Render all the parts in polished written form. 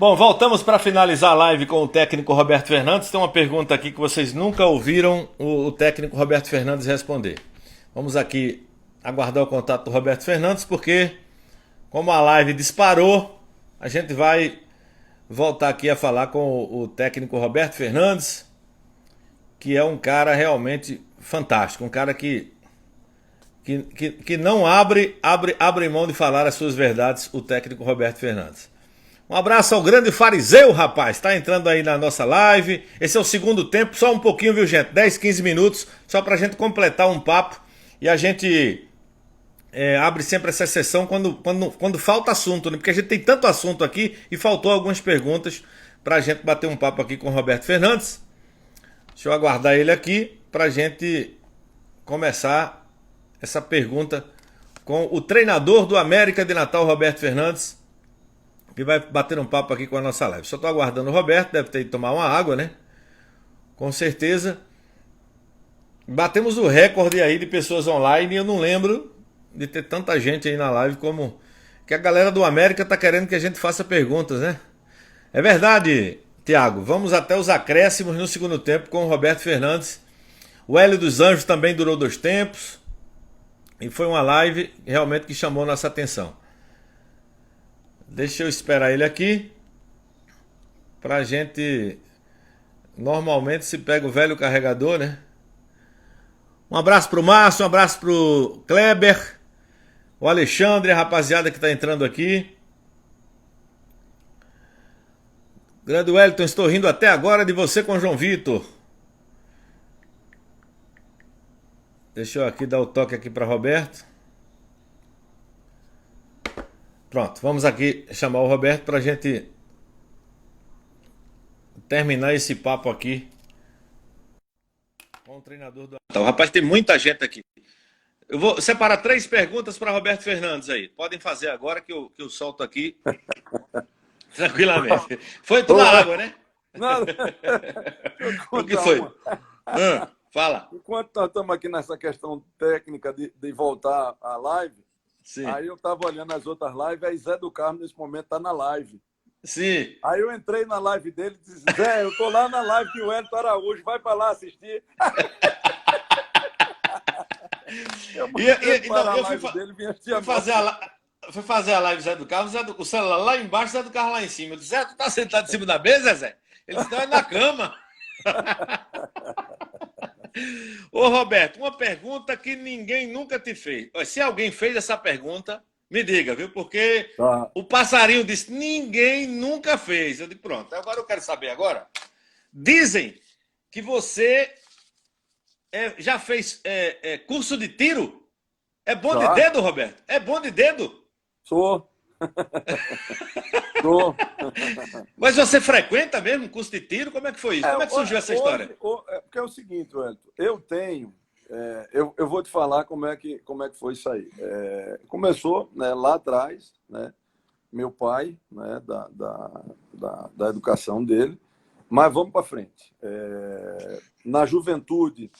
Bom, voltamos para finalizar a live com o técnico Roberto Fernandes. Tem uma pergunta aqui que vocês nunca ouviram o técnico Roberto Fernandes responder. Vamos aqui aguardar o contato do Roberto Fernandes, porque como a live disparou, a gente vai voltar aqui a falar com o técnico Roberto Fernandes, que é um cara realmente fantástico, um cara que não abre mão de falar as suas verdades, o técnico Roberto Fernandes. Um abraço ao grande fariseu, rapaz, está entrando aí na nossa live. Esse é o segundo tempo, só um pouquinho, viu, gente? 10, 15 minutos, só pra gente completar um papo. E a gente abre sempre essa sessão quando falta assunto, né? Porque a gente tem tanto assunto aqui e faltou algumas perguntas pra gente bater um papo aqui com o Roberto Fernandes. Deixa eu aguardar ele aqui pra gente começar essa pergunta com o treinador do América de Natal, Roberto Fernandes, que vai bater um papo aqui com a nossa live. Só estou aguardando o Roberto, deve ter ido tomar uma água, né? Com certeza. Batemos o recorde aí de pessoas online e eu não lembro de ter tanta gente aí na live como que a galera do América tá querendo que a gente faça perguntas, né? É verdade, Thiago. Vamos até os acréscimos no segundo tempo com o Roberto Fernandes. O Hélio dos Anjos também durou 2 tempos. E foi uma live realmente que chamou nossa atenção. Deixa eu esperar ele aqui. Pra gente... Normalmente se pega o velho carregador, né? Um abraço pro Márcio, um abraço pro Kleber, o Alexandre, a rapaziada que tá entrando aqui. Grande Wellington, estou rindo até agora de você com o João Vitor. Deixa eu aqui dar o toque aqui para Roberto. Pronto, vamos aqui chamar o Roberto para a gente terminar esse papo aqui com o treinador do... Então, rapaz, tem muita gente aqui. Eu vou separar 3 perguntas para Roberto Fernandes aí. Podem fazer agora que eu solto aqui tranquilamente. Foi tomar água, né? Não, O que foi? Fala. Enquanto nós estamos aqui nessa questão técnica de voltar à live, Sim. Aí eu estava olhando as outras lives, aí Zé do Carmo nesse momento está na live. Sim. Aí eu entrei na live dele e disse, Zé, eu tô lá na live de Wellington Araújo, vai para lá assistir. Eu fui fazer a live do Zé do Carmo, o celular lá embaixo, Zé do Carmo lá em cima. Eu disse, Zé, tu tá sentado em cima da mesa, Zé? Ele disse, não, é na cama. Ô Roberto, uma pergunta que ninguém nunca te fez. Se alguém fez essa pergunta, me diga, viu? Porque o passarinho disse, ninguém nunca fez. Eu digo, pronto, agora eu quero saber agora. Dizem que você já fez curso de tiro? É bom de dedo, Roberto? É bom de dedo? Sou. Sou. Mas você frequenta mesmo curso de tiro? Como é que foi isso? Como é que surgiu essa história? Porque é o seguinte, Wellington, eu tenho... eu vou te falar como é que foi isso aí. Começou, né, lá atrás, né, meu pai, né, da educação dele, mas vamos para frente. Na juventude,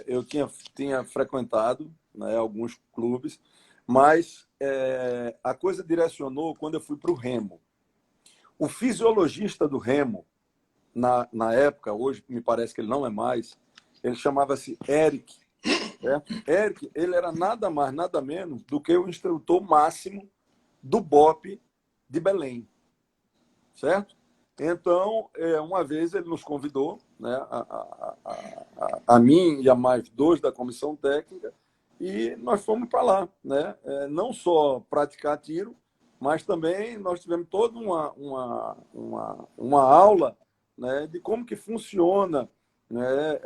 eu tinha frequentado, né, alguns clubes, mas a coisa direcionou quando eu fui para o Remo. O fisiologista do Remo, na época, hoje me parece que ele não é mais, ele chamava-se Eric. Certo? Eric, ele era nada mais, nada menos do que o instrutor máximo do BOPE de Belém. Certo? Então, uma vez ele nos convidou, né, a mim e a mais 2 da comissão técnica, e nós fomos para lá, né? Não só praticar tiro, mas também nós tivemos toda uma aula, né, de como que funciona, né,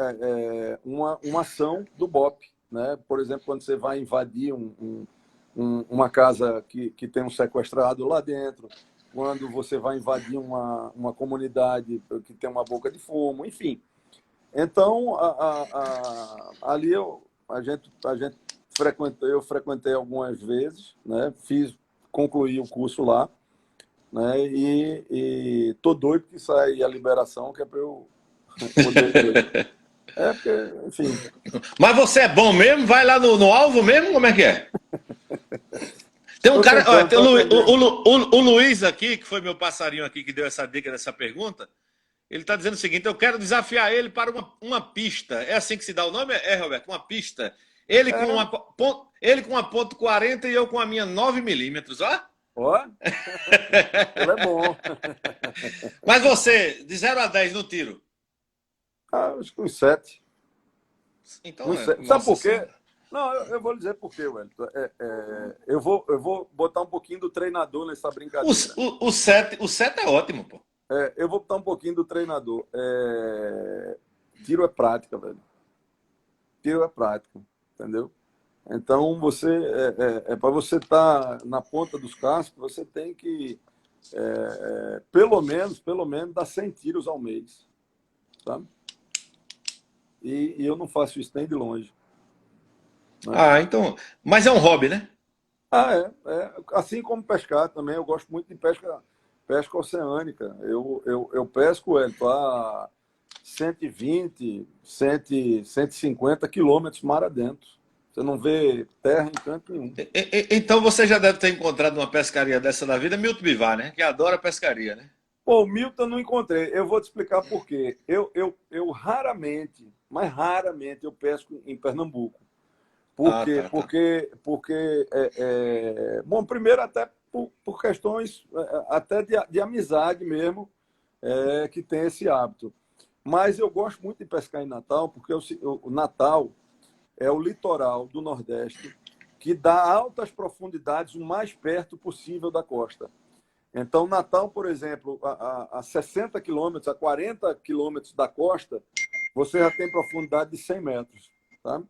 uma ação do BOPE. Né? Por exemplo, quando você vai invadir uma casa que tem um sequestrado lá dentro, quando você vai invadir uma comunidade que tem uma boca de fumo, enfim. Então, ali eu frequentei algumas vezes, né? Concluí o curso lá, né? E tô doido que saia a liberação, que é para eu poder... porque, enfim... Mas você é bom mesmo? Vai lá no alvo mesmo? Como é que é? Tem um Tô cara, olha, tentando, tem tô aprendendo. O Luiz aqui, que foi meu passarinho aqui, que deu essa dica dessa pergunta. Ele está dizendo o seguinte: eu quero desafiar ele para uma pista. É assim que se dá o nome? É, Roberto, uma pista. É, Ele com uma ponto 40 e eu com a minha 9 milímetros, ó. ó, ele é bom. Mas você, de 0 a 10 no tiro. Ah, acho que uns 7. Então, Sabe nossa por quê? senhora. Não, eu vou dizer por quê, Wellington. Eu vou botar um pouquinho do treinador nessa brincadeira. O 7 é ótimo, pô. Eu vou botar um pouquinho do treinador. Tiro é prática, velho. Tiro é prática, entendeu? Então, para você estar na ponta dos cascos, você tem que, pelo menos, dar 100 tiros ao mês, sabe? E eu não faço isso nem de longe, né? Ah, então. Mas é um hobby, né? Ah, assim como pescar também, eu gosto muito de pesca oceânica. Eu pesco, a 120, 100, 150 quilômetros mar adentro. Você não vê terra em canto nenhum. Então você já deve ter encontrado uma pescaria dessa da vida, Milton Bivar, né? Que adora pescaria, né? Pô, o Milton eu não encontrei. Eu vou te explicar por quê. Eu raramente, mas raramente, eu pesco em Pernambuco. Por Ah, quê? tá, tá. Porque bom, primeiro até por questões até de amizade mesmo, que tem esse hábito. Mas eu gosto muito de pescar em Natal, porque o Natal é o litoral do Nordeste que dá altas profundidades o mais perto possível da costa. Então, Natal, por exemplo, a 60 quilômetros, a 40 quilômetros da costa, você já tem profundidade de 100 metros. Tá?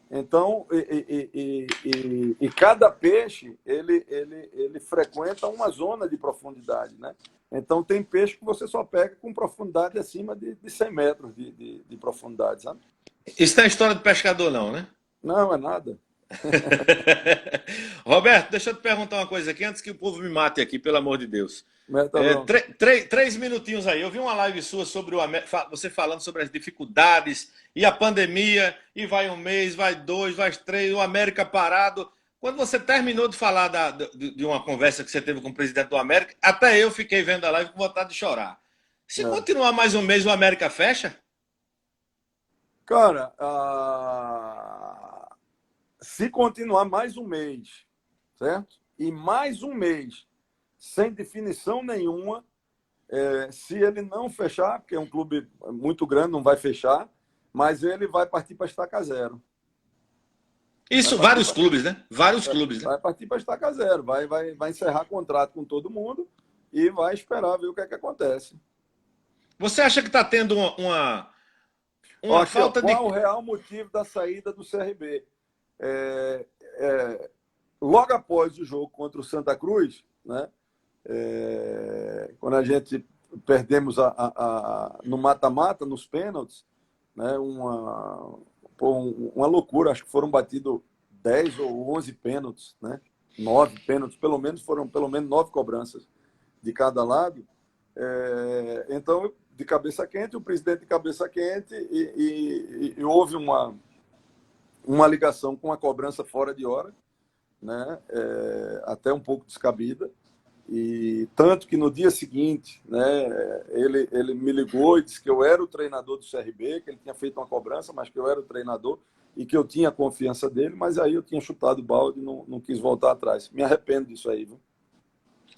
Então, e cada peixe, ele frequenta uma zona de profundidade, né? Então, tem peixe que você só pega com profundidade acima de 100 metros de profundidade, sabe? Isso não é história de pescador, não, né? Não, é nada. Roberto, deixa eu te perguntar uma coisa aqui antes que o povo me mate aqui, pelo amor de Deus. Meta bronca. 3 minutinhos aí. Eu vi uma live sua sobre você falando sobre as dificuldades e a pandemia, e vai um mês, vai dois, vai três, o América parado. Quando você terminou de falar de uma conversa que você teve com o presidente do América, até eu fiquei vendo a live com vontade de chorar. Se É. continuar mais um mês, o América fecha? Cara, se continuar mais um mês, certo? E mais um mês sem definição nenhuma, se ele não fechar, porque é um clube muito grande, não vai fechar, mas ele vai partir para estaca zero. Vai Isso, partir vários para clubes, né? Vários clubes, né? vai partir para estaca zero. Vai encerrar contrato com todo mundo e vai esperar ver o que é que acontece. Você acha que está tendo Ó, uma aqui, ó, falta qual é o de. real motivo da saída do CRB? É, Logo após o jogo contra o Santa Cruz, né? Quando a gente perdemos no mata-mata, nos pênaltis, né? Uma loucura, acho que foram batidos 10 ou 11 pênaltis, né? 9 pênaltis, foram pelo menos 9 cobranças de cada lado. Então, de cabeça quente, o presidente de cabeça quente, e houve uma ligação com a cobrança fora de hora, né? Até um pouco descabida. E tanto que no dia seguinte, né, ele me ligou e disse que eu era o treinador do CRB, que ele tinha feito uma cobrança, mas que eu era o treinador e que eu tinha a confiança dele, mas aí eu tinha chutado o balde e não quis voltar atrás. Me arrependo disso aí, viu?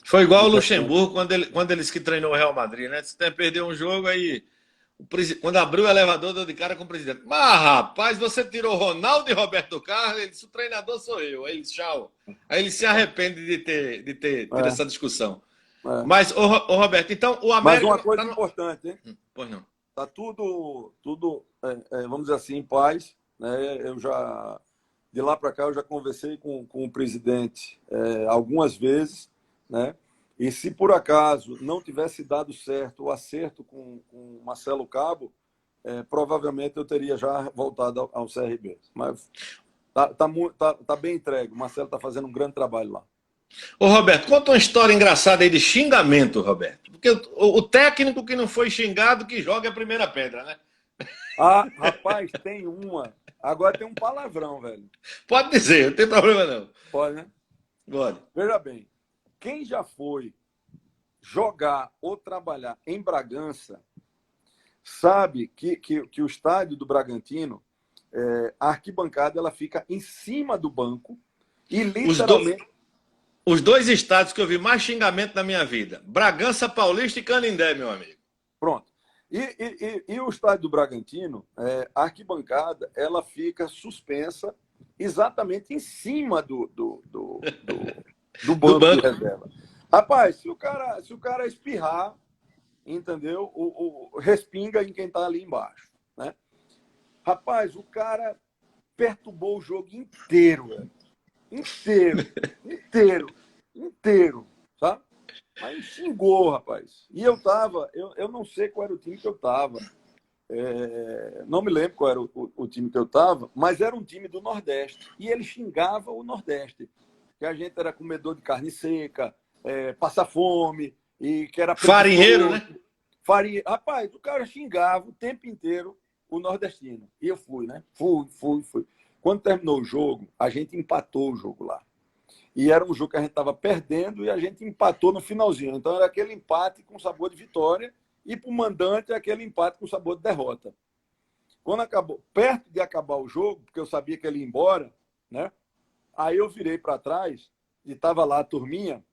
Foi igual Me o arrependo. Luxemburgo quando ele que treinou o Real Madrid, né? Você perdeu um jogo aí. Quando abriu o elevador, deu de cara com o presidente. Mas, rapaz, você tirou Ronaldo e Roberto Carlos, ele disse, o treinador sou eu. Aí ele, tchau. Aí ele se arrepende de ter tido É, essa discussão. é. Mas, ô Roberto, então o Mas América uma tá coisa no... importante, hein? Pois não. Tá tudo, vamos dizer assim, em paz, né? De lá para cá, eu já conversei com o presidente algumas vezes, né? E se por acaso não tivesse dado certo o acerto com o Marcelo Cabo, provavelmente eu teria já voltado ao CRB. Mas tá bem entregue. O Marcelo está fazendo um grande trabalho lá. Ô, Roberto, conta uma história engraçada aí de xingamento, Roberto. Porque o técnico que não foi xingado que joga a primeira pedra, né? Ah, rapaz, tem uma. Agora tem um palavrão, velho. Pode dizer, não tem problema não. Pode, né? Gole. Veja bem, quem já foi jogar ou trabalhar em Bragança sabe que o estádio do Bragantino, a arquibancada ela fica em cima do banco e Os, do... literalmente. Os dois estados que eu vi mais xingamento na minha vida: Bragança Paulista e Canindé, meu amigo. Pronto. E o estádio do Bragantino, a arquibancada, ela fica suspensa exatamente em cima do Do banco de banco. reserva. Rapaz, se o cara espirrar, entendeu? Respinga em quem está ali embaixo, né? Rapaz, o cara perturbou o jogo inteiro, velho. Inteiro, sabe? Mas xingou, rapaz. E eu não sei qual era o time que eu tava. Não me lembro qual era o time que eu tava, mas era um time do Nordeste. E ele xingava o Nordeste. Que a gente era comedor de carne seca, passa fome, e que era Farinheiro, né? farinha. Rapaz, o cara xingava o tempo inteiro o nordestino. E eu fui, né? Fui. Quando terminou o jogo, a gente empatou o jogo lá. E era um jogo que a gente estava perdendo e a gente empatou no finalzinho. Então era aquele empate com sabor de vitória e para o mandante aquele empate com sabor de derrota. Quando acabou, perto de acabar o jogo, porque eu sabia que ele ia embora, né? Aí eu virei para trás e estava lá a turminha.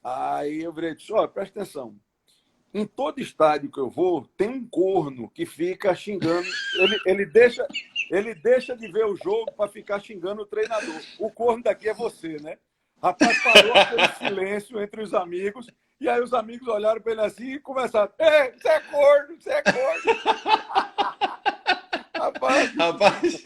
Aí eu virei e disse: ó, presta atenção. Em todo estádio que eu vou, tem um corno que fica xingando. Ele deixa de ver o jogo para ficar xingando o treinador. O corno daqui é você, né? Rapaz, parou aquele silêncio entre os amigos. E aí os amigos olharam para ele assim e começaram: ei, você é corno, você é corno. Rapaz, Rapaz,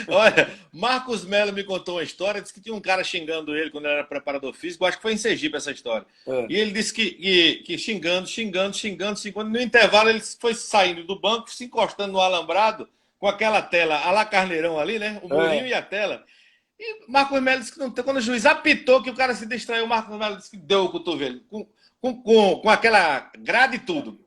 olha, Marcos Melo me contou uma história, disse que tinha um cara xingando ele quando ele era preparador físico, acho que foi em Sergipe essa história. é, E ele disse que xingando, no intervalo ele foi saindo do banco, se encostando no alambrado, com aquela tela a la Carneirão ali, né? O murinho é, e a tela. E Marcos Melo disse que não, quando o juiz apitou que o cara se distraiu, Marcos Melo disse que deu o cotovelo, com aquela grade e tudo.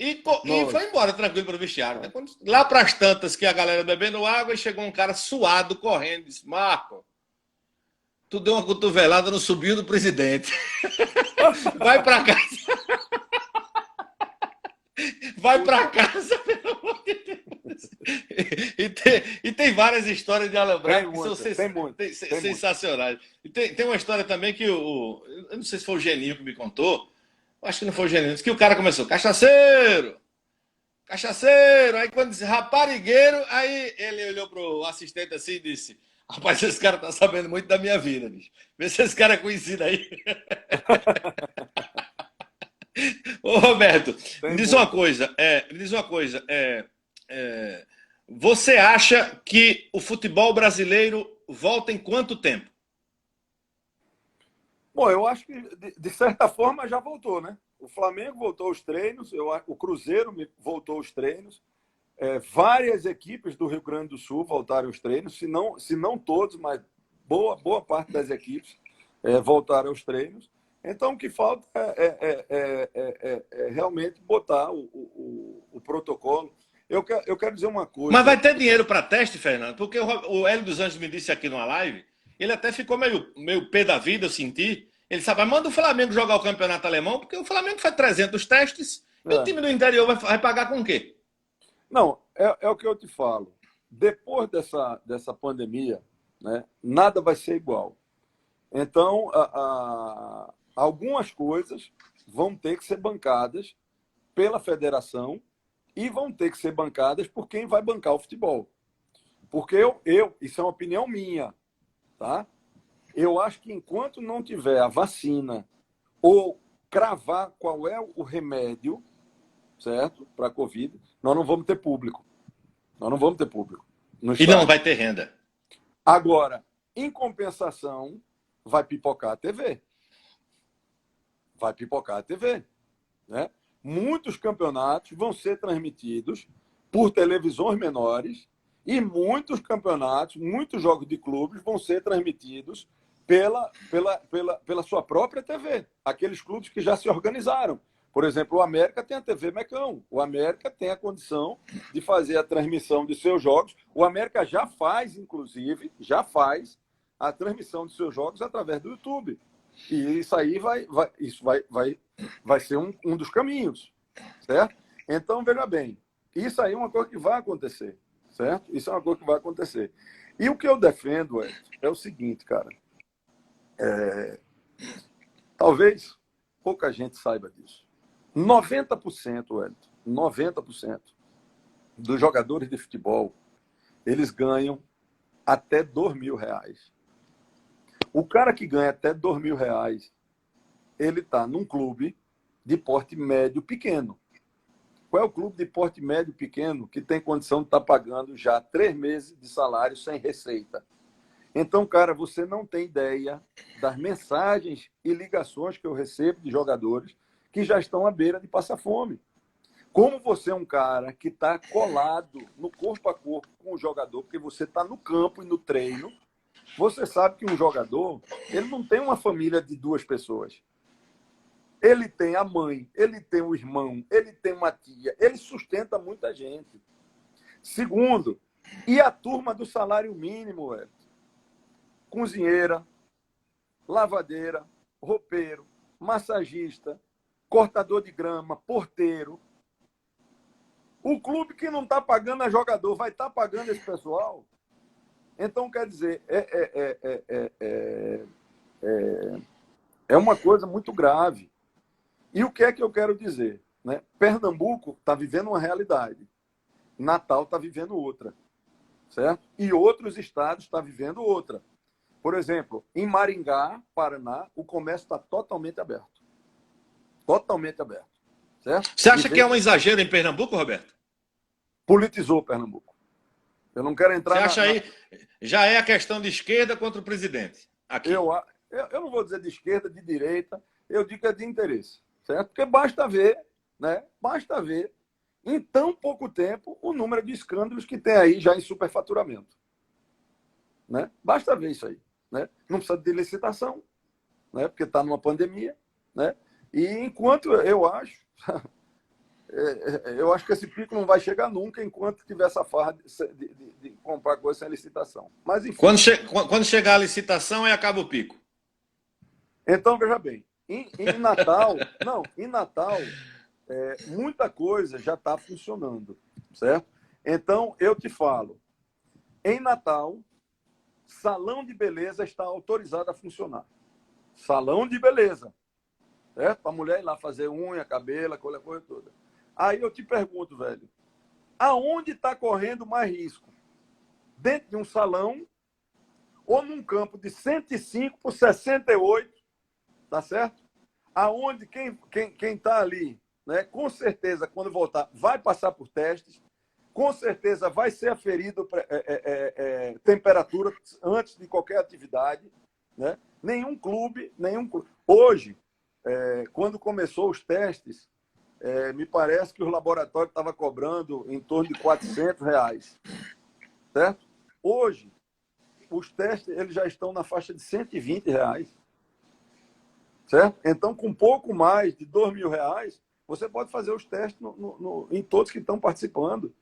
E foi nossa. embora tranquilo para o vestiário. Né? Lá para as tantas que a galera bebendo água e chegou um cara suado, correndo, disse: Marco, tu deu uma cotovelada no subiu do presidente. Vai para casa. Vai para casa, pelo amor de Deus. E tem várias histórias de alambrado que são Tem muita. sensacionais. E tem uma história também que eu não sei se foi o Geninho que me contou, acho que não foi o Geninho, disse que o cara começou: cachaceiro, cachaceiro. Aí quando disse raparigueiro, aí ele olhou pro assistente assim e disse: rapaz, esse cara tá sabendo muito da minha vida, bicho. Vê se esse cara é conhecido aí. Ô, Roberto, me Tem diz uma muita. coisa. Você acha que o futebol brasileiro volta em quanto tempo? Bom, eu acho que, de certa forma, já voltou, né? O Flamengo voltou aos treinos, o Cruzeiro voltou aos treinos, várias equipes do Rio Grande do Sul voltaram aos treinos, se não todos, mas boa parte das equipes voltaram aos treinos. Então, o que falta é realmente botar o protocolo. Eu quero dizer uma Mas coisa. vai ter dinheiro para teste, Fernando? Porque o Hélio dos Anjos me disse aqui numa live, ele até ficou meio pé da vida, eu senti. Ele sabe: manda o Flamengo jogar o campeonato alemão, porque o Flamengo faz 300 testes e o É, time do interior vai pagar com o quê? não, é o que eu te falo. Depois dessa pandemia, né, nada vai ser igual. Então, algumas coisas vão ter que ser bancadas pela federação e vão ter que ser bancadas por quem vai bancar o futebol. Porque isso é uma opinião minha, tá? Eu acho que enquanto não tiver a vacina ou cravar qual é o remédio, certo, para a Covid, nós não vamos ter público. Nós não vamos ter público no E não estádio. vai ter renda. Agora, em compensação, vai pipocar a TV. Vai pipocar a TV. Né? Muitos campeonatos vão ser transmitidos por televisões menores e muitos campeonatos, muitos jogos de clubes vão ser transmitidos pela sua própria TV. Aqueles clubes que já se organizaram. Por exemplo, o América tem a TV Mecão. O América tem a condição de fazer a transmissão de seus jogos. O América já faz, inclusive, a transmissão de seus jogos através do YouTube. E isso aí vai ser um dos caminhos, certo? Então, veja bem, isso aí é uma coisa que vai acontecer, certo? Isso é uma coisa que vai acontecer. E o que eu defendo é o seguinte, cara. Talvez pouca gente saiba disso. 90%, Wellington, 90% dos jogadores de futebol, eles ganham até R$ 2.000. O cara que ganha até R$ 2.000, ele está num clube de porte médio pequeno. Qual é o clube de porte médio pequeno que tem condição de estar pagando já 3 meses de salário sem receita? Então, cara, você não tem ideia das mensagens e ligações que eu recebo de jogadores que já estão à beira de passar fome. Como você é um cara que está colado no corpo a corpo com o jogador, porque você está no campo e no treino, você sabe que um jogador, ele não tem uma família de 2 pessoas. Ele tem a mãe, ele tem o irmão, ele tem uma tia, ele sustenta muita gente. Segundo, e a turma do salário mínimo, cozinheira, lavadeira, roupeiro, massagista, cortador de grama, porteiro. O clube que não está pagando a jogador vai estar pagando esse pessoal? Então, quer dizer, é uma coisa muito grave. E o que é que eu quero dizer? Né? Pernambuco está vivendo uma realidade. Natal está vivendo outra. Certo? E outros estados estão vivendo outra. Por exemplo, em Maringá, Paraná, o comércio está totalmente aberto. Totalmente aberto. Certo? Você acha que é um exagero em Pernambuco, Roberto? Politizou Pernambuco. Eu não quero entrar... Você acha aí... Já é a questão de esquerda contra o presidente? Aqui. Eu não vou dizer de esquerda, de direita, eu digo que é de interesse. Certo? Porque basta ver, né? Basta ver, em tão pouco tempo, o número de escândalos que tem aí já em superfaturamento. Né? Basta ver isso aí. Né? Não precisa de licitação, né? Porque está numa pandemia. Né? E enquanto eu acho que esse pico não vai chegar nunca enquanto tiver essa farra de comprar coisa sem licitação. Mas, enfim. Quando chegar a licitação, aí acaba o pico. Então, veja bem, em Natal, muita coisa já está funcionando, certo? Então, eu te falo, em Natal, salão de beleza está autorizado a funcionar. Salão de beleza, certo? Para a mulher ir lá fazer unha, cabelo, aquela coisa toda. Aí eu te pergunto, velho, aonde está correndo mais risco? Dentro de um salão ou num campo de 105 por 68, tá certo? Aonde quem está ali, né, com certeza, quando voltar, vai passar por testes, com certeza vai ser aferido temperatura antes de qualquer atividade. Né? Nenhum clube. Hoje, quando começou os testes, me parece que o laboratório estava cobrando em torno de R$ 400. Certo? Hoje, os testes eles já estão na faixa de R$ 120. Certo? Então, com pouco mais de R$ 2.000, você pode fazer os testes em todos que estão participando.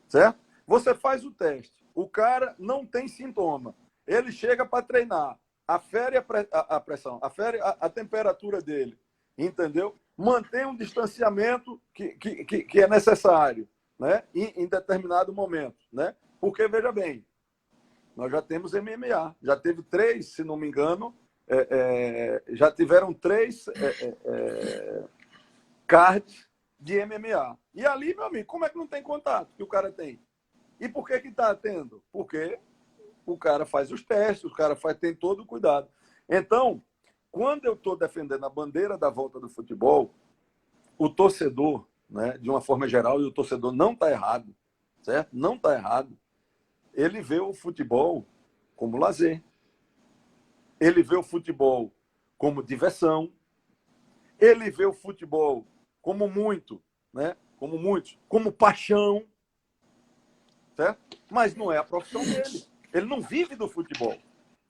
Certo? Você faz o teste. O cara não tem sintoma. Ele chega para treinar. Afere a pressão, afere a temperatura dele. Entendeu? Mantém um distanciamento que é necessário, né? Em determinado momento. Né? Porque, veja bem, nós já temos MMA. Já teve 3, se não me engano, já tiveram 3 cards de MMA. E ali, meu amigo, como é que não tem contato que o cara tem? E por que está tendo? Porque o cara faz os testes, o cara tem todo o cuidado. Então, quando eu estou defendendo a bandeira da volta do futebol, o torcedor, né, de uma forma geral, e o torcedor não está errado, certo? Não está errado. Ele vê o futebol como lazer. Ele vê o futebol como diversão. Ele vê o futebol como muito, né? Como paixão, certo? Mas não é a profissão dele. Ele não vive do futebol.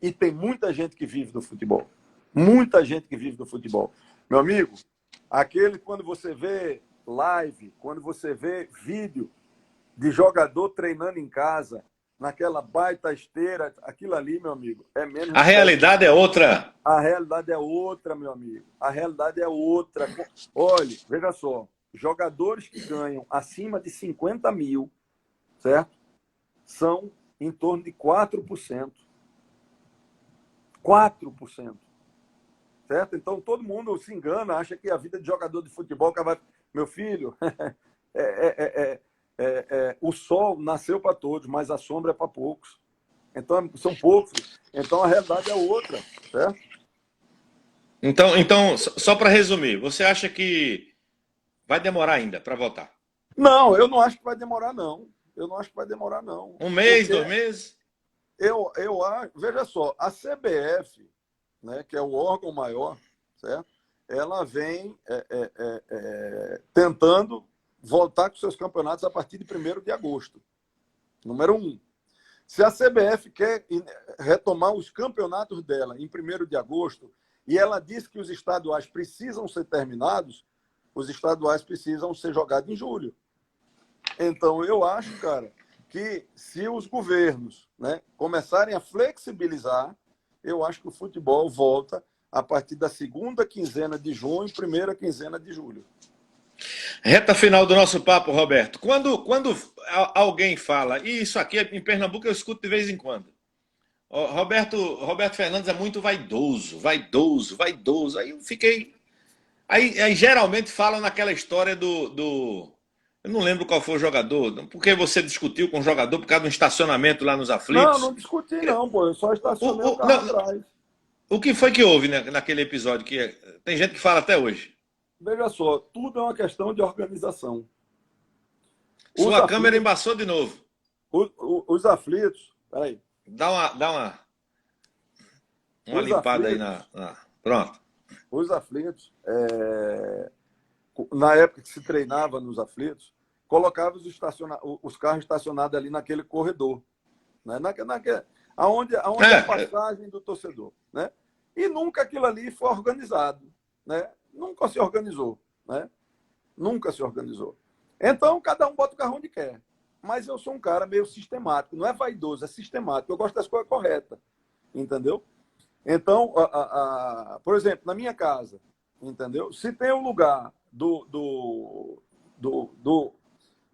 E tem muita gente que vive do futebol. Muita gente que vive do futebol. Meu amigo, quando você vê live, quando você vê vídeo de jogador treinando em casa, naquela baita esteira, aquilo ali, meu amigo, é menos A de 10. realidade é outra. A realidade é outra, meu amigo. A realidade é outra. Olhe, veja só, jogadores que ganham acima de 50 mil, certo? São em torno de 4%. 4%. Certo? Então todo mundo se engana, acha que a vida de jogador de futebol vai. Meu filho, o sol nasceu para todos, mas a sombra é para poucos. Então são poucos. Então a realidade é outra, certo? Então só para resumir, você acha que vai demorar ainda para voltar? Não, eu não acho que vai demorar, não. Eu não acho que vai demorar, não. Um mês, Porque 2 meses? eu acho, veja só, a CBF, né, que é o órgão maior, certo? Ela vem tentando voltar com seus campeonatos a partir de 1º de agosto. Número 1. Se a CBF quer retomar os campeonatos dela em 1º de agosto, e ela diz que os estaduais precisam ser terminados, os estaduais precisam ser jogados em julho. Então, eu acho, cara, que se os governos, né, começarem a flexibilizar, eu acho que o futebol volta a partir da 2ª quinzena de junho, 1ª quinzena de julho. Reta final do nosso papo, Roberto. Quando alguém fala, e isso aqui em Pernambuco eu escuto de vez em quando. Roberto Fernandes é muito vaidoso, vaidoso, vaidoso. Aí eu fiquei. Aí geralmente falam naquela história do. Eu não lembro qual foi o jogador. Porque você discutiu com o jogador por causa de um estacionamento lá nos Não, aflitos. não discuti, não, pô. Eu só estacionei o carro Não, atrás. o que foi que houve naquele episódio? Tem gente que fala até hoje. Veja só, tudo é uma questão de organização. Os Sua câmera aflitos, embaçou de novo. os aflitos, peraí, Uma os limpada aí aflitos, Pronto. os aflitos, na época que se treinava nos aflitos, colocava os carros estacionados ali naquele corredor, né? Aonde é a passagem do torcedor, né? E nunca aquilo ali foi organizado, né? Nunca se organizou, né? Nunca se organizou. Então, cada um bota o carro onde quer. Mas eu sou um cara meio sistemático. Não é vaidoso, é sistemático. Eu gosto das coisas corretas. Entendeu? Então, por exemplo, na minha casa, entendeu? Se tem um lugar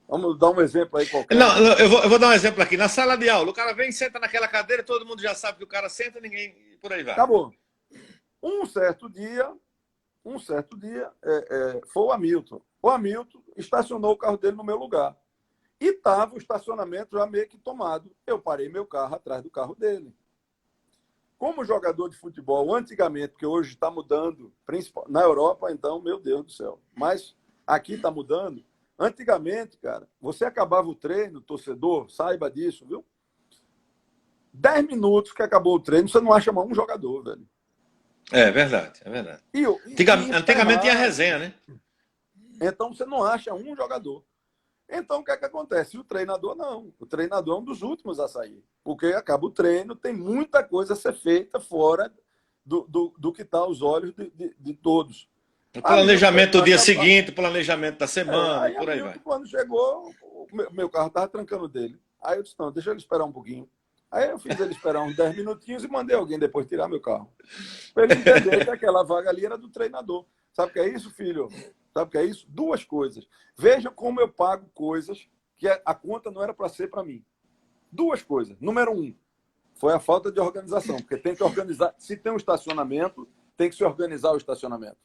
vamos dar um exemplo aí qualquer. Não, eu vou dar um exemplo aqui. Na sala de aula, o cara vem e senta naquela cadeira, todo mundo já sabe que o cara senta, ninguém. Por aí vai. Acabou. Um certo dia, foi o Hamilton. O Hamilton estacionou o carro dele no meu lugar. E estava o estacionamento já meio que tomado. Eu parei meu carro atrás do carro dele. Como jogador de futebol, antigamente, porque hoje está mudando, na Europa, então, meu Deus do céu. Mas aqui está mudando. Antigamente, cara, você acabava o treino, torcedor, saiba disso, viu? 10 minutos que acabou o treino, você não acha mais um jogador, velho. É verdade, é verdade. Antigamente tinha resenha, né? Então você não acha um jogador. Então o que é que acontece? O treinador não. O treinador é um dos últimos a sair. Porque acaba o treino, tem muita coisa a ser feita fora do que está aos olhos de todos. O planejamento do dia seguinte, o planejamento da semana, aí por aí vai. Quando chegou, o meu carro estava trancando dele. Aí eu disse, não, deixa ele esperar um pouquinho. Aí eu fiz ele esperar uns 10 minutinhos e mandei alguém depois tirar meu carro. Para ele entender que aquela vaga ali era do treinador. Sabe o que é isso, filho? Sabe o que é isso? 2 coisas. Veja como eu pago coisas que a conta não era para ser para mim. 2 coisas. Número 1, foi a falta de organização. Porque tem que organizar. Se tem um estacionamento, tem que se organizar o estacionamento.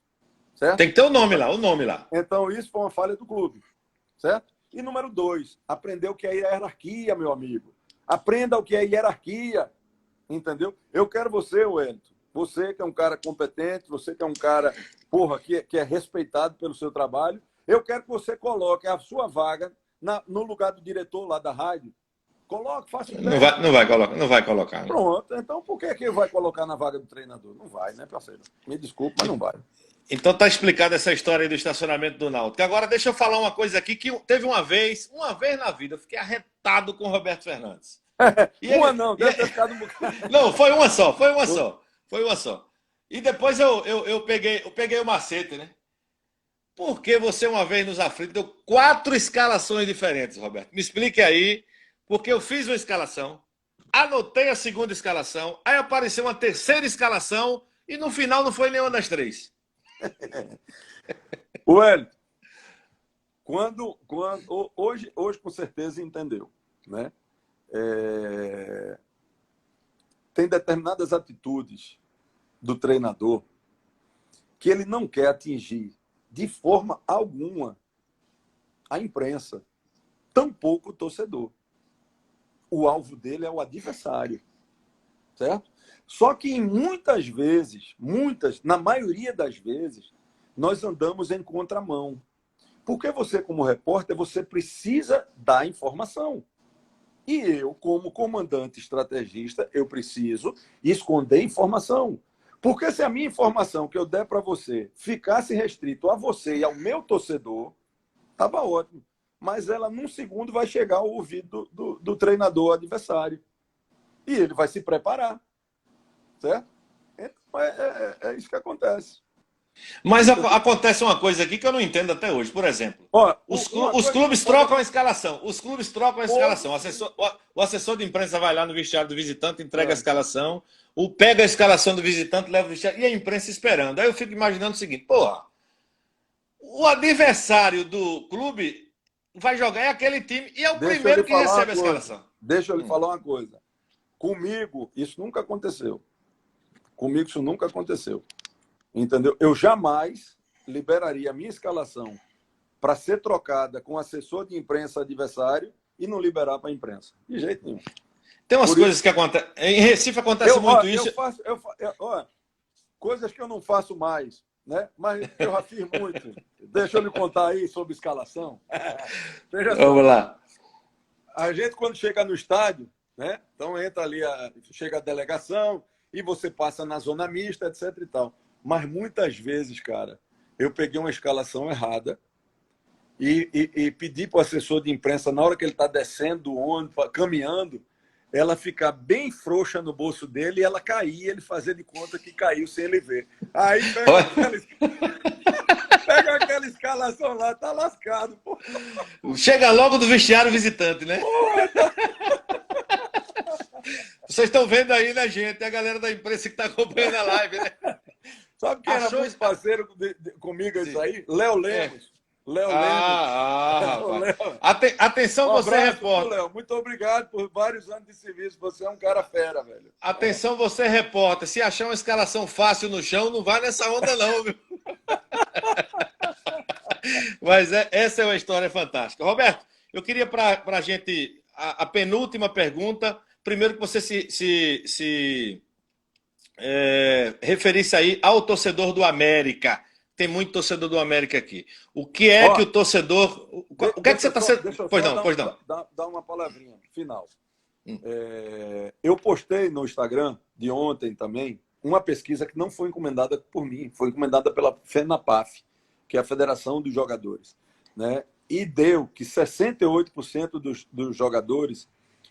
Certo? Tem que ter o nome lá. Então, isso foi uma falha do clube. Certo? E número 2, aprender o que é hierarquia, meu amigo. Aprenda o que é hierarquia. Entendeu? Eu quero você, Wellington. Você que é um cara competente, você que é um cara, que é respeitado pelo seu trabalho. Eu quero que você coloque a sua vaga no lugar do diretor lá da rádio. Coloque, faça o teste. Não vai colocar. Né? Pronto. Então, por que vai colocar na vaga do treinador? Não vai, né, parceiro? Me desculpe, mas não vai. Então tá explicada essa história aí do estacionamento do Náutico. Agora deixa eu falar uma coisa aqui que teve uma vez na vida, eu fiquei arretado com o Roberto Fernandes. Deve ter ficado um bocado. Não, foi uma só. E depois eu peguei o macete, né? Porque você uma vez nos aflitos deu 4 escalações diferentes, Roberto. Me explique aí Porque eu fiz uma escalação, anotei a segunda escalação, aí apareceu uma terceira escalação e no final não foi nenhuma das três. O Hélio, hoje com certeza entendeu, né? Tem determinadas atitudes do treinador que ele não quer atingir de forma alguma a imprensa, tampouco o torcedor. O alvo dele é o adversário, certo? Só que muitas vezes, na maioria das vezes, nós andamos em contramão. Porque você, como repórter, você precisa dar informação. E eu, como comandante estrategista, eu preciso esconder informação. Porque se a minha informação que eu der para você ficasse restrito a você e ao meu torcedor, estava ótimo. Mas ela, num segundo, vai chegar ao ouvido do treinador adversário. E ele vai se preparar. Certo? Então, é isso que acontece. Mas acontece uma coisa aqui que eu não entendo até hoje. Por exemplo, os clubes trocam a escalação. Os clubes trocam a escalação. O assessor de imprensa vai lá no vestiário do visitante, entrega a escalação, pega a escalação do visitante, leva o vestiário, e a imprensa esperando. Aí eu fico imaginando o seguinte, porra, o adversário do clube vai jogar é aquele time e é o primeiro que recebe a escalação. Deixa eu lhe falar uma coisa. Comigo, isso nunca aconteceu. Comigo, isso nunca aconteceu. Entendeu? Eu jamais liberaria a minha escalação para ser trocada com o assessor de imprensa adversário e não liberar para a imprensa. De jeito nenhum. Tem umas coisas que acontecem. Em Recife acontece muito isso. Coisas que eu não faço mais, né? Mas eu já fiz muito. Deixa eu lhe contar aí sobre escalação. Vamos lá. A gente, quando chega no estádio, né? Então entra ali, chega a delegação e você passa na zona mista, etc e tal. Mas muitas vezes, cara, eu peguei uma escalação errada e pedi para o assessor de imprensa, na hora que ele está descendo o ônibus, caminhando, ela ficar bem frouxa no bolso dele e ela cair, ele fazer de conta que caiu sem ele ver. Aí pega aquela escalação lá, tá lascado. Pô. Chega logo do vestiário visitante, né? Vocês estão vendo aí, né, gente? A galera da imprensa que está acompanhando a live, né? Sabe quem era muito parceiro comigo isso aí? Léo Lemos. Léo Lemos. Atenção, você, repórter. Léo. Muito obrigado por vários anos de serviço. Você é um cara fera, velho. Atenção, você, repórter. Se achar uma escalação fácil no chão, não vai nessa onda, não, viu? Mas essa é uma história fantástica. Roberto, eu queria para a gente a penúltima pergunta. Primeiro que você se referisse aí ao torcedor do América. Tem muito torcedor do América aqui. O que é que o torcedor... O que é que você está sendo... Pois não. Dá uma palavrinha final. Eu postei no Instagram de ontem também uma pesquisa que não foi encomendada por mim, foi encomendada pela FENAPAF, que é a Federação dos Jogadores, né? E deu que 68% dos jogadores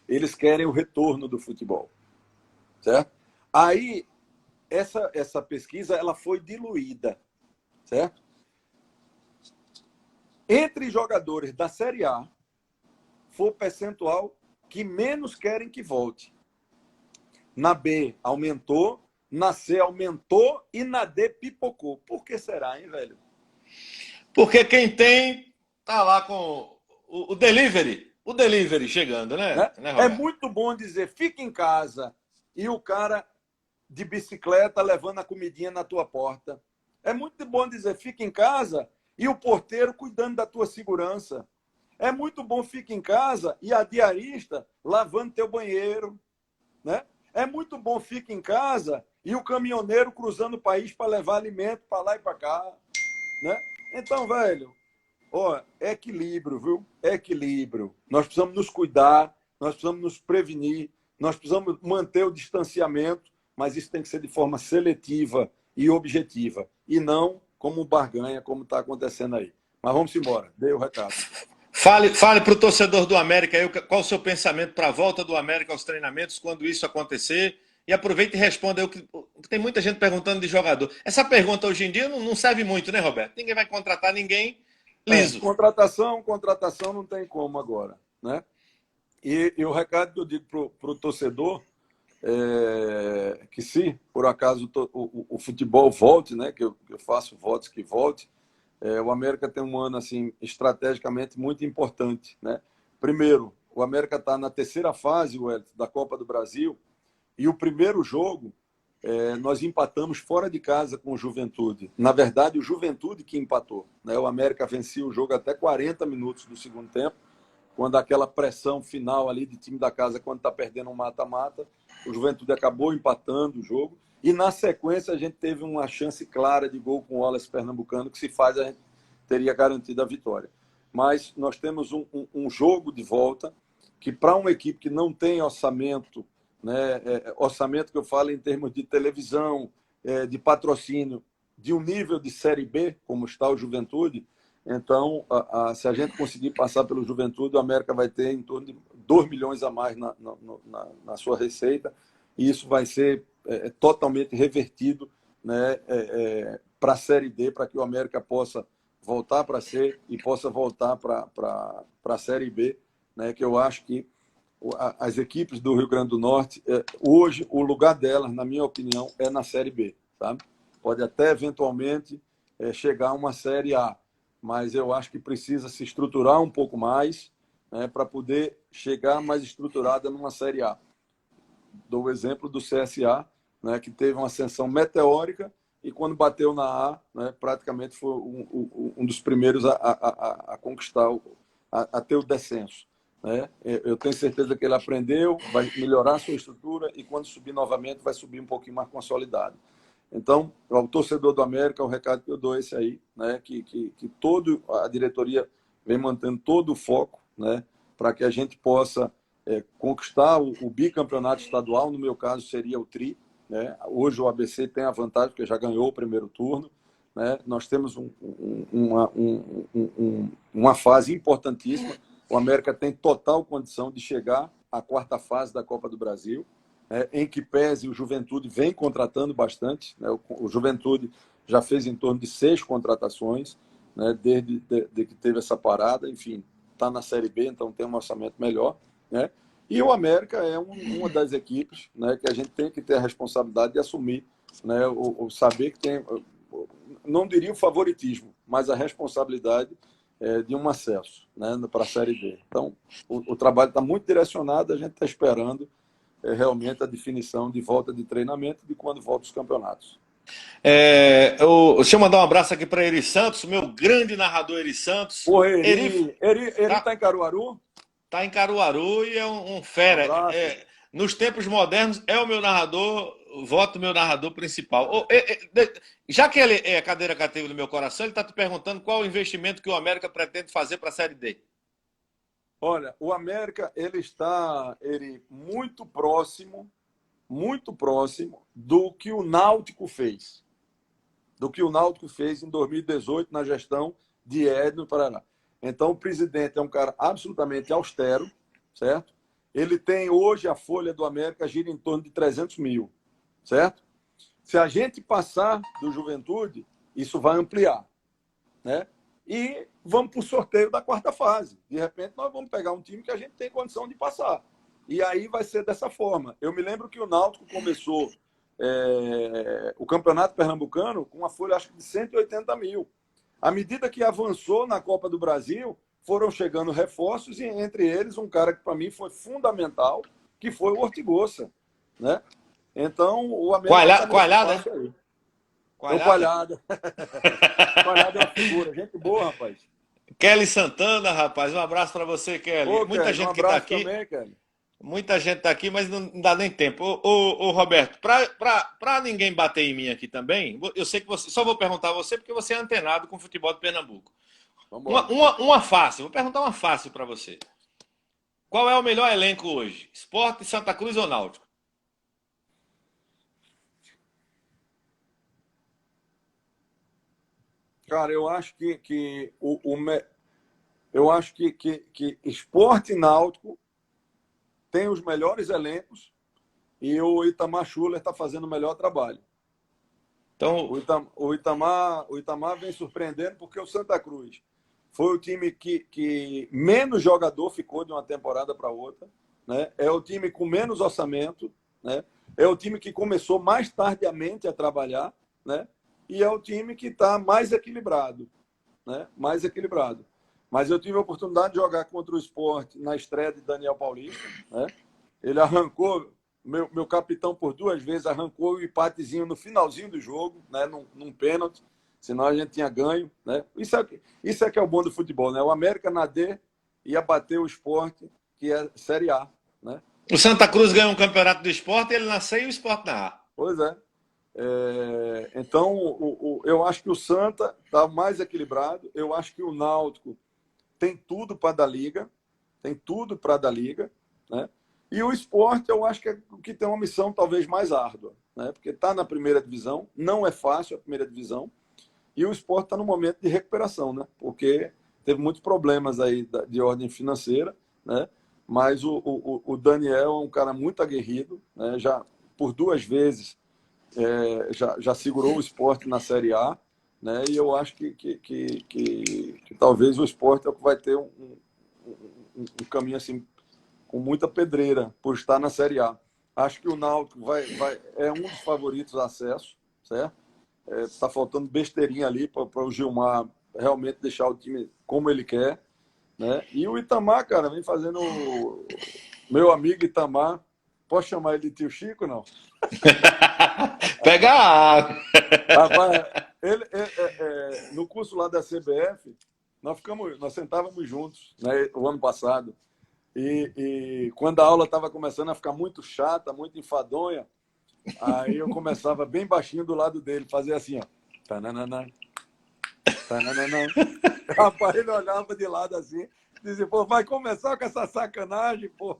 eles querem o retorno do futebol, certo? Aí essa pesquisa ela foi diluída, certo? Entre jogadores da Série A, foi o percentual que menos querem que volte. Na B aumentou, na C aumentou e na D pipocou. Por que será, hein, velho? Porque quem tem tá lá com o delivery. O delivery chegando, né? É muito bom dizer, fica em casa e o cara de bicicleta levando a comidinha na tua porta. É muito bom dizer, fica em casa e o porteiro cuidando da tua segurança. É muito bom, fica em casa e a diarista lavando teu banheiro, né? É muito bom, fica em casa e o caminhoneiro cruzando o país para levar alimento para lá e para cá, né? Então, velho, é equilíbrio, viu? É equilíbrio. Nós precisamos nos cuidar, nós precisamos nos prevenir, nós precisamos manter o distanciamento, mas isso tem que ser de forma seletiva e objetiva, e não como barganha, como está acontecendo aí. Mas vamos embora, dei o recado. Fale para o torcedor do América aí, qual o seu pensamento para a volta do América aos treinamentos, quando isso acontecer, e aproveita e responda. Tem muita gente perguntando de jogador. Essa pergunta hoje em dia não serve muito, né, Roberto? Ninguém vai contratar ninguém liso. Contratação não tem como agora, né? E o recado que eu digo para o torcedor que se por acaso o futebol volte, né, que eu faço votos que volte, o América tem um ano assim estrategicamente muito importante, né? Primeiro, o América está na terceira fase, Wellington, da Copa do Brasil, e o primeiro jogo nós empatamos fora de casa com o Juventude. Na verdade, o Juventude que empatou, né? O América vencia o jogo até 40 minutos do segundo tempo, quando aquela pressão final ali de time da casa, quando está perdendo um mata-mata, o Juventude acabou empatando o jogo. E na sequência a gente teve uma chance clara de gol com o Wallace Pernambucano, que se faz a gente teria garantido a vitória. Mas nós temos um jogo de volta que para uma equipe que não tem orçamento, né, orçamento que eu falo em termos de televisão, de patrocínio, de um nível de Série B, como está o Juventude, então, se a gente conseguir passar pelo Juventude, o América vai ter em torno de 2 milhões a mais na sua receita, e isso vai ser totalmente revertido, né, para a Série D, para que o América possa voltar para C e possa voltar para a Série B, né, que eu acho que as equipes do Rio Grande do Norte, hoje, o lugar delas, na minha opinião, é na Série B. Sabe? Pode até, eventualmente, chegar a uma Série A, mas eu acho que precisa se estruturar um pouco mais, né, para poder chegar mais estruturada numa Série A. Dou o exemplo do CSA, né, que teve uma ascensão meteórica e quando bateu na A, né, praticamente foi um dos primeiros a conquistar, a ter o descenso. Né? Eu tenho certeza que ele aprendeu, vai melhorar a sua estrutura e quando subir novamente vai subir um pouquinho mais consolidado. Então, ao torcedor do América, o recado que eu dou é esse aí, né? que toda a diretoria vem mantendo todo o foco, né? Para que a gente possa conquistar o bicampeonato estadual, no meu caso seria o tri. Né? Hoje o ABC tem a vantagem, porque já ganhou o primeiro turno. Né? Nós temos uma fase importantíssima. O América tem total condição de chegar à quarta fase da Copa do Brasil. Em que pese o Juventude vem contratando bastante, né? O Juventude já fez em torno de 6 contratações, né? desde que teve essa parada, enfim, está na Série B, então tem um orçamento melhor, né? E o América é uma das equipes, né, que a gente tem que ter a responsabilidade de assumir, né, o saber que tem, não diria o favoritismo, mas a responsabilidade de um acesso, né, para a Série B. Então, o trabalho está muito direcionado, a gente está esperando realmente a definição de volta de treinamento de quando volta os campeonatos. Deixa eu mandar um abraço aqui para Eri Santos, meu grande narrador Eri Santos. O Eri tá em Caruaru? Tá em Caruaru e é um Um fera. abraço. Nos tempos modernos, é o meu narrador, voto meu narrador principal. Já que ele é a cadeira cativa do meu coração, ele está te perguntando qual o investimento que o América pretende fazer para a Série D. Olha, o América ele está muito próximo do que o Náutico fez. Do que o Náutico fez em 2018 na gestão de Edno Paraná. Então, o presidente é um cara absolutamente austero, certo? Ele tem hoje a folha do América gira em torno de 300 mil, certo? Se a gente passar do Juventude, isso vai ampliar, né? E vamos para o sorteio da quarta fase. De repente, nós vamos pegar um time que a gente tem condição de passar. E aí vai ser dessa forma. Eu me lembro que o Náutico começou o Campeonato Pernambucano com uma folha, acho que de 180 mil. À medida que avançou na Copa do Brasil, foram chegando reforços, e entre eles um cara que para mim foi fundamental, que foi o Ortigosa. Né? Então, o América Coalhada? Aí. Coalhada. Coalhada é uma figura. Gente boa, rapaz. Kelly Santana, rapaz, um abraço para você, Kelly. Ô, Muita Kelly, gente um que está abraço aqui. também, Kelly. Muita gente está aqui, mas não dá nem tempo. Ô Roberto, para ninguém bater em mim aqui também, eu sei que você. Só vou perguntar a você porque você é antenado com o futebol de Pernambuco. Uma fácil, vou perguntar uma fácil para você. Qual é o melhor elenco hoje? Sport, Santa Cruz ou Náutico? Cara, eu acho que eu acho que Sport e Náutico tem os melhores elencos e o Itamar Schuller está fazendo o melhor trabalho. Então, o Itamar vem surpreendendo porque o Santa Cruz foi o time que menos jogador ficou de uma temporada para outra, né? É o time com menos orçamento, né? É o time que começou mais tardiamente a trabalhar, né? E é o time que está mais equilibrado, né? Mais equilibrado. Mas eu tive a oportunidade de jogar contra o Sport na estreia de Daniel Paulista, né? Ele arrancou, meu capitão por 2 vezes, arrancou o empatezinho no finalzinho do jogo, né? Num pênalti, senão a gente tinha ganho, né? Isso é que é o bom do futebol, né? O América na D ia bater o Sport, que é Série A, né? O Santa Cruz ganhou um campeonato do Sport, ele na C e o Sport na A. Pois é. Então, eu acho que o Santa está mais equilibrado. Eu acho que o Náutico tem tudo para dar liga. Tem tudo para dar liga, né? E o Sport, eu acho que é o que tem uma missão talvez mais árdua, né? Porque está na primeira divisão, não é fácil a primeira divisão. E o Sport está no momento de recuperação, né? Porque teve muitos problemas aí de ordem financeira, né? Mas o Daniel é um cara muito aguerrido, né? Já por 2 vezes já segurou o Sport na Série A, né? E eu acho que talvez o Sport é o que vai ter um caminho assim com muita pedreira por estar na Série A. Acho que o Náutico é um dos favoritos a acesso, certo? Está faltando besteirinha ali para o Gilmar realmente deixar o time como ele quer, né? E o Itamar, cara, vem fazendo meu amigo Itamar. Posso chamar ele de tio Chico, não? Pega a água. Rapaz, no curso lá da CBF, nós sentávamos juntos, né, o ano passado. E quando a aula estava começando a ficar muito chata, muito enfadonha, aí eu começava bem baixinho do lado dele, fazia assim, ó. Tananana, tananana. Rapaz, ele olhava de lado assim, dizia, pô, vai começar com essa sacanagem, pô.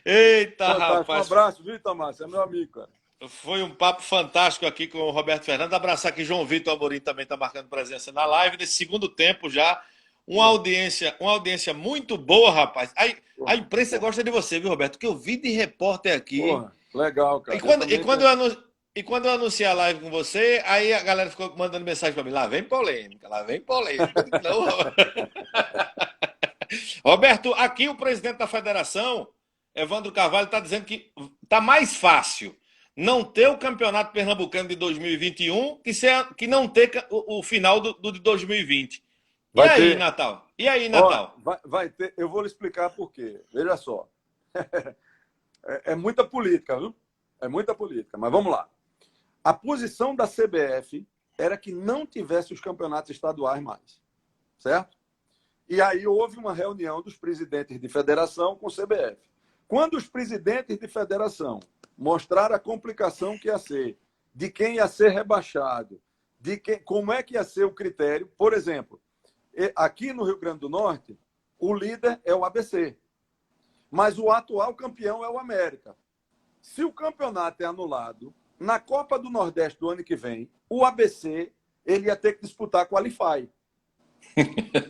Eita, Fantástico. Um rapaz. abraço, viu, Itamar? Você é meu amigo, cara. Foi um papo fantástico aqui com o Roberto Fernandes. Abraçar aqui João Vitor Amorim também está marcando presença na live. Nesse segundo tempo já, uma audiência muito boa, rapaz. A imprensa gosta de você, viu, Roberto? Que eu vi de repórter aqui. Porra, legal, cara. E quando eu anunciei a live com você, aí a galera ficou mandando mensagem para mim. Lá vem polêmica, lá vem polêmica. Não. Roberto, aqui o presidente da federação, Evandro Carvalho, está dizendo que está mais fácil não ter o campeonato pernambucano de 2021 que não ter o final do de 2020. Vai e aí, ter. Natal? E aí, Natal? Vai ter. Eu vou lhe explicar por quê. Veja só. É muita política, viu? É muita política. Mas vamos lá. A posição da CBF era que não tivesse os campeonatos estaduais mais. Certo? E aí houve uma reunião dos presidentes de federação com o CBF. Quando os presidentes de federação mostraram a complicação que ia ser, de quem ia ser rebaixado, como é que ia ser o critério, por exemplo, aqui no Rio Grande do Norte, o líder é o ABC, mas o atual campeão é o América. Se o campeonato é anulado, na Copa do Nordeste do ano que vem, o ABC ele ia ter que disputar a Qualify.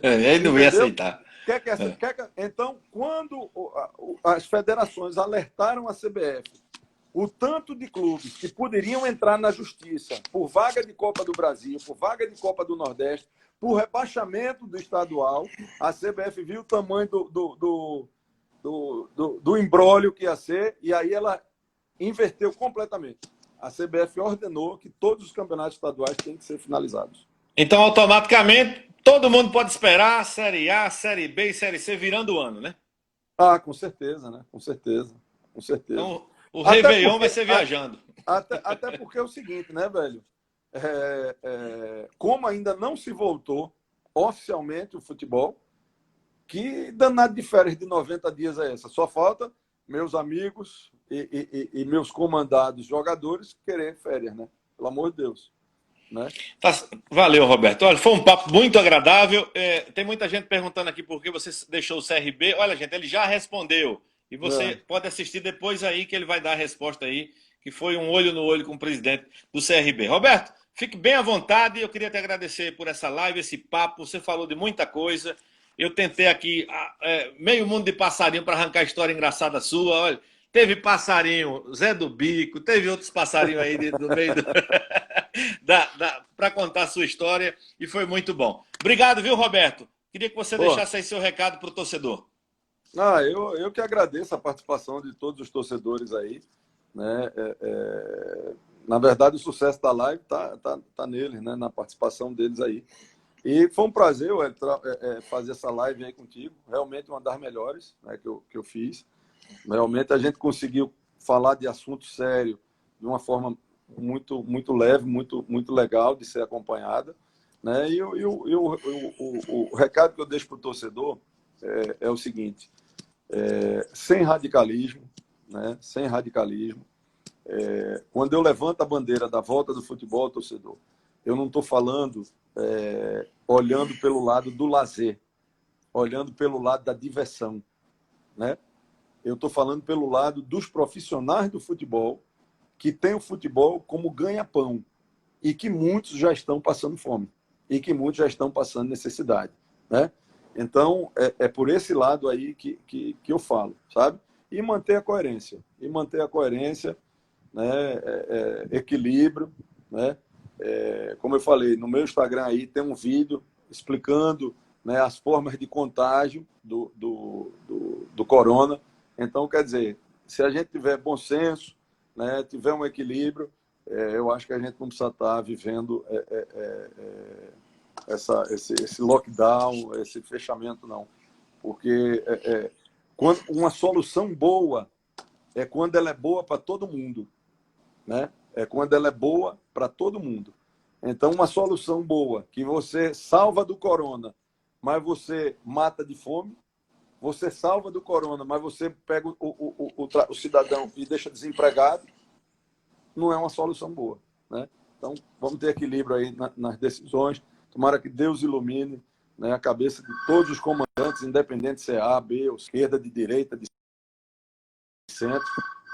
Ele não ia aceitar. Então, quando as federações alertaram a CBF o tanto de clubes que poderiam entrar na justiça por vaga de Copa do Brasil, por vaga de Copa do Nordeste, por rebaixamento do estadual, a CBF viu o tamanho do imbróglio que ia ser, e aí ela inverteu completamente. A CBF ordenou que todos os campeonatos estaduais têm que ser finalizados. Então, automaticamente, todo mundo pode esperar a Série A, Série B e Série C virando o ano, né? Ah, com certeza, né? Com certeza. Com certeza. Então, o Réveillon vai ser viajando. Até porque é o seguinte, né, velho? Como ainda não se voltou oficialmente o futebol, que danado de férias de 90 dias é essa? Só falta meus amigos e meus comandados jogadores quererem férias, né? Pelo amor de Deus. Né? Valeu, Roberto. Olha, foi um papo muito agradável. Tem muita gente perguntando aqui por que você deixou o CRB. Olha, gente, ele já respondeu. E você pode assistir depois aí que ele vai dar a resposta aí, que foi um olho no olho com o presidente do CRB. Roberto, fique bem à vontade. Eu queria te agradecer por essa live, esse papo. Você falou de muita coisa. Eu tentei aqui meio mundo de passarinho para arrancar a história engraçada sua. Olha, teve passarinho Zé do Bico, teve outros passarinhos aí do meio do... para contar a sua história e foi muito bom. Obrigado, viu, Roberto? Queria que você deixasse aí seu recado para o torcedor. Eu que agradeço a participação de todos os torcedores aí, né? Na verdade, o sucesso da live tá neles, né? Na participação deles aí. E foi um prazer fazer essa live aí contigo. Realmente uma das melhores, né, que eu fiz. Realmente a gente conseguiu falar de assunto sério de uma forma muito leve, muito legal de ser acompanhada, né? E o recado que eu deixo para o torcedor é o seguinte: sem radicalismo, né? Sem radicalismo. Quando eu levanto a bandeira da volta do futebol, torcedor, eu não estou falando olhando pelo lado do lazer, olhando pelo lado da diversão, né? Eu estou falando pelo lado dos profissionais do futebol que têm o futebol como ganha-pão e que muitos já estão passando fome e que muitos já estão passando necessidade, né? Então, é por esse lado aí que eu falo, sabe? E manter a coerência. Né? Equilíbrio, né? Como eu falei, no meu Instagram aí tem um vídeo explicando, né, as formas de contágio do corona. Então, quer dizer, se a gente tiver bom senso, né, tiver um equilíbrio, eu acho que a gente não precisa estar vivendo esse lockdown, esse fechamento, não. Porque quando uma solução boa é quando ela é boa para todo mundo, né? É quando ela é boa para todo mundo. Então, uma solução boa, que você salva do corona, mas você mata de fome, você salva do corona, mas você pega o cidadão e deixa desempregado, não é uma solução boa, né? Então, vamos ter equilíbrio aí nas decisões. Tomara que Deus ilumine, né, a cabeça de todos os comandantes, independente se é A, B, ou esquerda, de direita, de centro,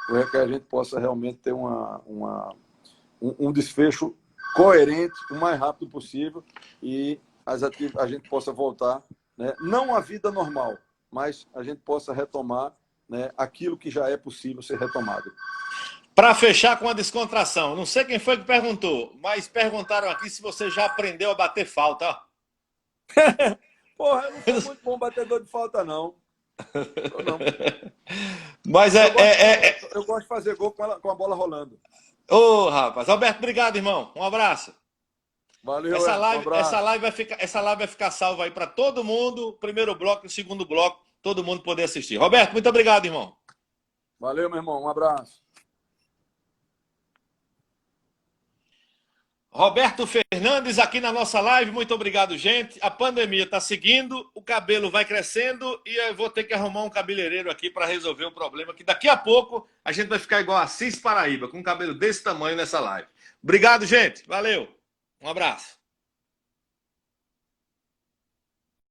para que a gente possa realmente ter um desfecho coerente o mais rápido possível e a gente possa voltar, né, não à vida normal, mas a gente possa retomar, né, aquilo que já é possível ser retomado. Para fechar com a descontração, não sei quem foi que perguntou, mas perguntaram aqui se você já aprendeu a bater falta. Ó. Porra, eu não sou muito bom batedor de falta, não. Não. Mas eu gosto de fazer gol com a bola rolando. Ô, rapaz. Alberto, obrigado, irmão. Um abraço. Valeu, essa abraço. live vai ficar salva aí para todo mundo, primeiro bloco e o segundo bloco, todo mundo poder assistir. Roberto, muito obrigado, irmão. Valeu, meu irmão. Um abraço. Roberto Fernandes aqui na nossa live, muito obrigado, gente. A pandemia está seguindo, o cabelo vai crescendo e eu vou ter que arrumar um cabeleireiro aqui para resolver o problema, que daqui a pouco a gente vai ficar igual a Assis Paraíba, com um cabelo desse tamanho nessa live. Obrigado, gente. Valeu. Um abraço.